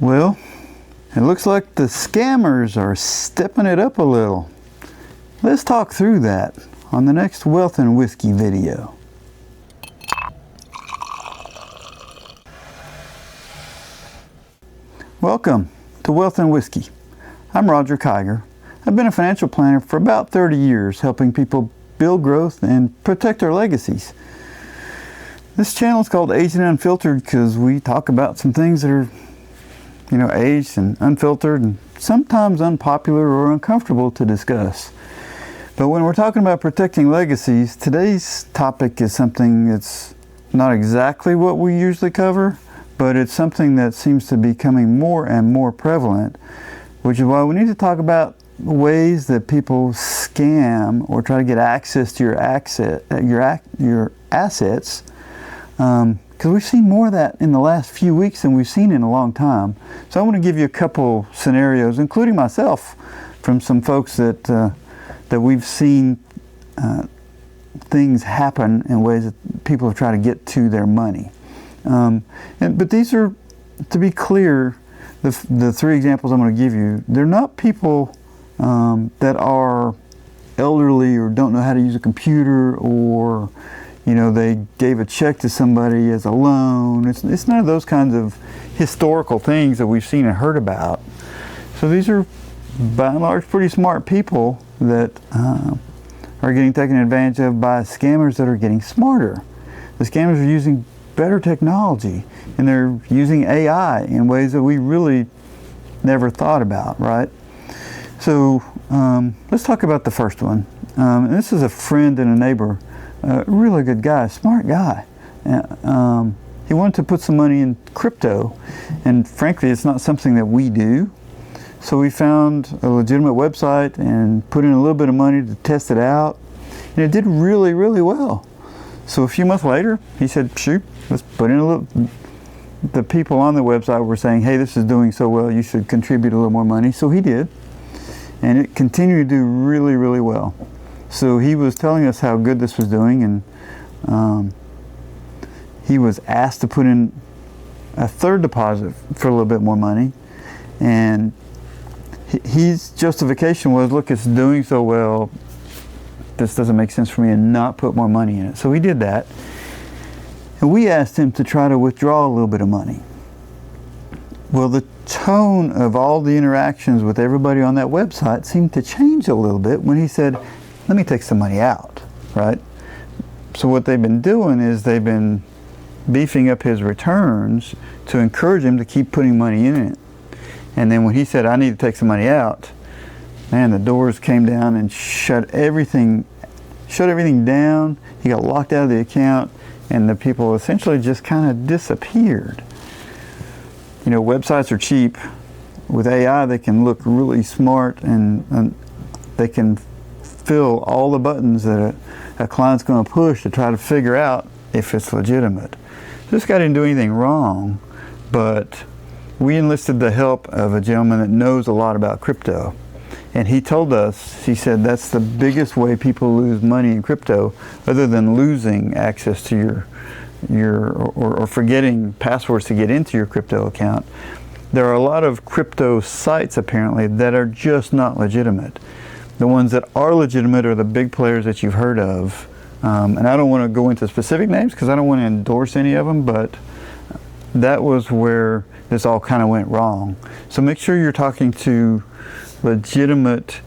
Well, it looks like the scammers are stepping it up a little. Let's talk through that on the next Wealth and Whiskey video. Welcome to Wealth and Whiskey. I'm Roger Kiger. I've been a financial planner for about 30 years, helping people build growth and protect their legacies. This channel is called Aged and Unfiltered because we talk about some things that are, aged and unfiltered and sometimes unpopular or uncomfortable to discuss. But when we're talking about protecting legacies, today's topic is something that's not exactly what we usually cover, but it's something that seems to be becoming more and more prevalent, which is why we need to talk about ways that people scam or try to get access to your assets. Because we've seen more of that in the last few weeks than we've seen in a long time. So I want to give you a couple scenarios, including myself, from some folks that we've seen things happen in ways that people have tried to get to their money. But these are, to be clear, the three examples I'm going to give you, they're not people that are elderly or don't know how to use a computer, or they gave a check to somebody as a loan. It's none of those kinds of historical things that we've seen and heard about. So these are, by and large, pretty smart people that are getting taken advantage of by scammers that are getting smarter. The scammers are using better technology, and they're using AI in ways that we really never thought about, right? So let's talk about the first one. And this is a friend and a neighbor. Really good guy, smart guy. He wanted to put some money in crypto, and frankly, it's not something that we do. So we found a legitimate website and put in a little bit of money to test it out, and it did really, really well. So a few months later, he said, shoot, let's put in a little. The people on the website were saying, hey, this is doing so well, you should contribute a little more money. So he did, and it continued to do really, really well. So he was telling us how good this was doing, and he was asked to put in a third deposit for a little bit more money, and his justification was, look, it's doing so well, this doesn't make sense for me to not put more money in it. So he did that, and we asked him to try to withdraw a little bit of money. Well, the tone of all the interactions with everybody on that website seemed to change a little bit when he said, let me take some money out, right? So what they've been doing is they've been beefing up his returns to encourage him to keep putting money in it. And then when he said, I need to take some money out, man, the doors came down and shut everything down. He got locked out of the account, and the people essentially just kind of disappeared. Websites are cheap. With AI, they can look really smart, and they can fill all the buttons that a client's going to push to try to figure out if it's legitimate. This guy didn't do anything wrong, but we enlisted the help of a gentleman that knows a lot about crypto. And he told us, he said, that's the biggest way people lose money in crypto, other than losing access to or forgetting passwords to get into your crypto account. There are a lot of crypto sites, apparently, that are just not legitimate. The ones that are legitimate are the big players that you've heard of. And I don't want to go into specific names because I don't want to endorse any of them, but that was where this all kind of went wrong. So make sure you're talking to legitimate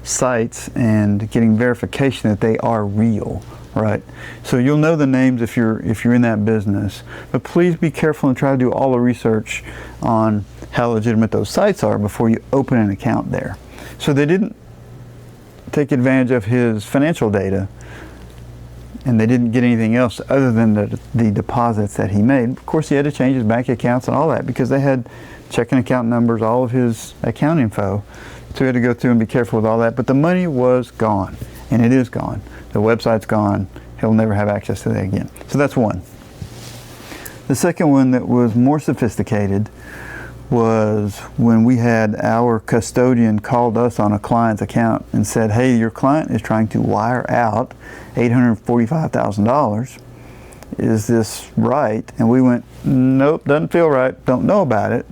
sites and getting verification that they are real, right? So you'll know the names if you're in that business, but please be careful and try to do all the research on how legitimate those sites are before you open an account there. So they didn't take advantage of his financial data, and they didn't get anything else other than the deposits that he made. Of course, he had to change his bank accounts and all that because they had checking account numbers, all of his account info. So we had to go through and be careful with all that. But the money was gone, and it is gone. The website's gone. He'll never have access to that again. So that's one. The second one that was more sophisticated was when we had our custodian called us on a client's account and said, hey, your client is trying to wire out $845,000. is this right? And we went, nope, doesn't feel right, don't know about it.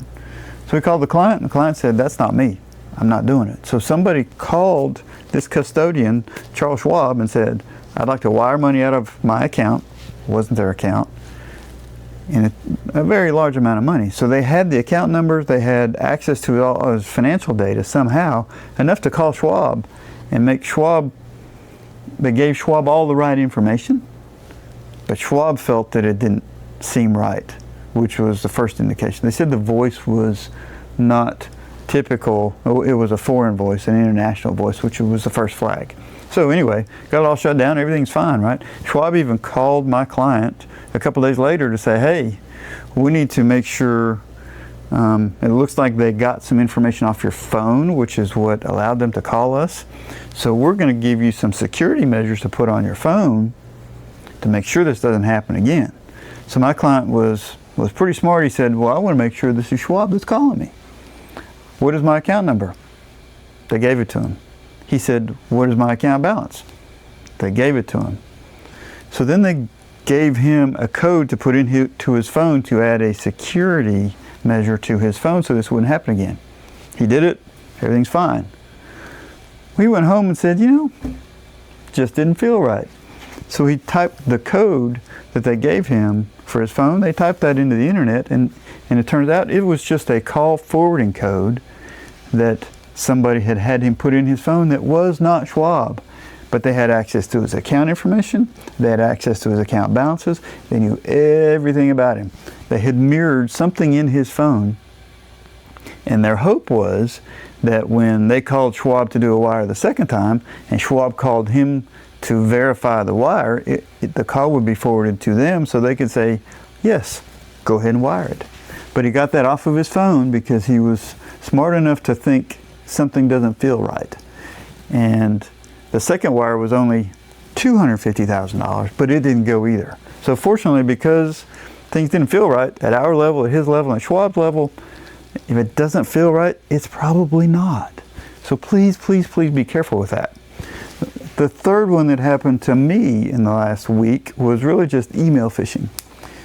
So we called the client, and the client said, that's not me, I'm not doing it. So somebody called this custodian, Charles Schwab, and said, I'd like to wire money out of my account, wasn't their account, and a very large amount of money. So they had the account numbers, they had access to all his financial data somehow, enough to call Schwab and make Schwab, they gave Schwab all the right information, but Schwab felt that it didn't seem right, which was the first indication. They said the voice was not typical, it was a foreign voice, an international voice, which was the first flag. So anyway, got it all shut down, everything's fine, right? Schwab even called my client a couple days later to say, hey, we need to make sure, it looks like they got some information off your phone, which is what allowed them to call us. So we're going to give you some security measures to put on your phone to make sure this doesn't happen again. So my client was pretty smart. He said, well, I want to make sure this is Schwab that's calling me. What is my account number? They gave it to him. He said, what is my account balance? They gave it to him. So then they gave him a code to put into his phone to add a security measure to his phone so this wouldn't happen again. He did it, everything's fine. We went home and said, you know, just didn't feel right. So he typed the code that they gave him for his phone, they typed that into the internet, and it turns out it was just a call forwarding code that somebody had him put in his phone that was not Schwab, but they had access to his account information, they had access to his account balances, they knew everything about him. They had mirrored something in his phone, and their hope was that when they called Schwab to do a wire the second time, and Schwab called him to verify the wire, the call would be forwarded to them so they could say, yes, go ahead and wire it. But he got that off of his phone because he was smart enough to think something doesn't feel right. And the second wire was only $250,000, but it didn't go either. So fortunately, because things didn't feel right at our level, at his level, at Schwab's level, if it doesn't feel right, it's probably not. So please, please, please be careful with that. The third one that happened to me in the last week was really just email phishing.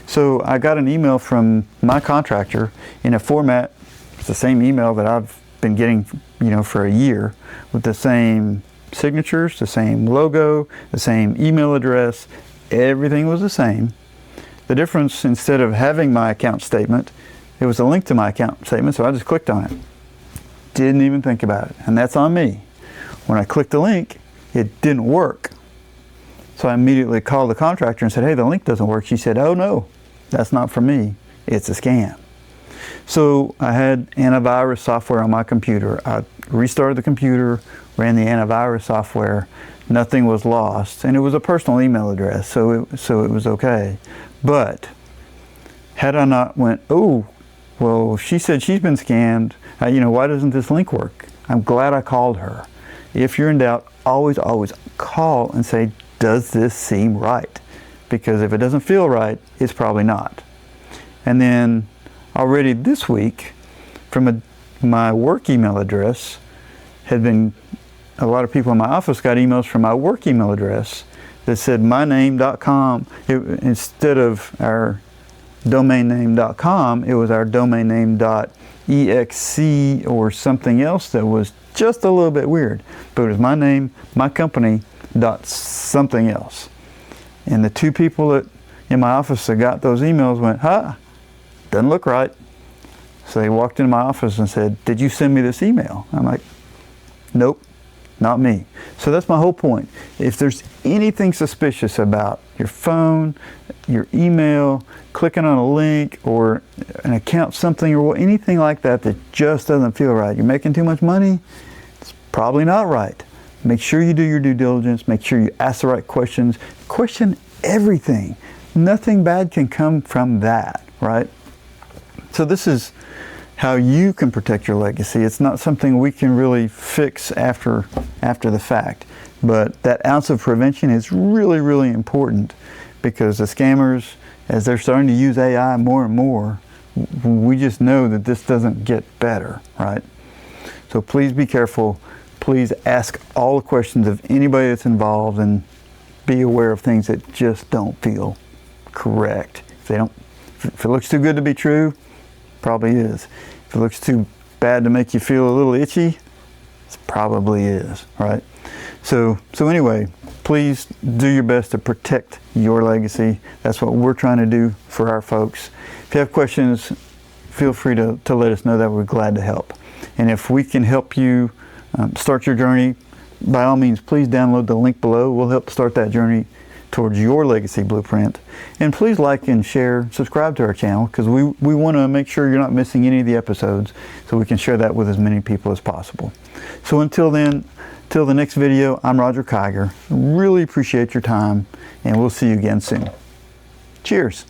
So I got an email from my contractor in a format, it's the same email that I've been getting, you know, for a year, with the same signatures, the same logo, the same email address, everything was the same. The difference, instead of having my account statement, it was a link to my account statement, so I just clicked on it. Didn't even think about it, and that's on me. When I clicked the link, it didn't work. So I immediately called the contractor and said, hey, the link doesn't work. She said, oh no, that's not for me, it's a scam. So I had antivirus software on my computer. I restarted the computer, ran the antivirus software, nothing was lost, and it was a personal email address, so it was okay. But had I not went, oh, well, she said she's been scammed, you know, why doesn't this link work? I'm glad I called her. If you're in doubt, always, always call and say, does this seem right? Because if it doesn't feel right, it's probably not. And then already this week, from my work email address, a lot of people in my office got emails from my work email address that said myname.com. Instead of our domain name.com, it was our domain name.exe or something else that was just a little bit weird. But it was my name, my company, something else. And the two people in my office that got those emails went, doesn't look right. So they walked into my office and said, did you send me this email? I'm like, nope, not me. So that's my whole point. If there's anything suspicious about your phone, your email, clicking on a link or an account something or anything like that that just doesn't feel right, you're making too much money, it's probably not right. Make sure you do your due diligence, make sure you ask the right questions, question everything. Nothing bad can come from that, right? So this is how you can protect your legacy. It's not something we can really fix after the fact, but that ounce of prevention is really, really important, because the scammers, as they're starting to use AI more and more, we just know that this doesn't get better, right? So please be careful. Please ask all the questions of anybody that's involved, and be aware of things that just don't feel correct. If it looks too good to be true, probably is. If it looks too bad to make you feel a little itchy, it probably is, right? So anyway, please do your best to protect your legacy. That's what we're trying to do for our folks. If you have questions, feel free to let us know. That we're glad to help. And if we can help you start your journey, by all means, please download the link below. We'll help start that journey towards your legacy blueprint. And please like and share, subscribe to our channel, because we want to make sure you're not missing any of the episodes, so we can share that with as many people as possible. So until then, till the next video, I'm Roger Kiger. Really appreciate your time, and we'll see you again soon. Cheers.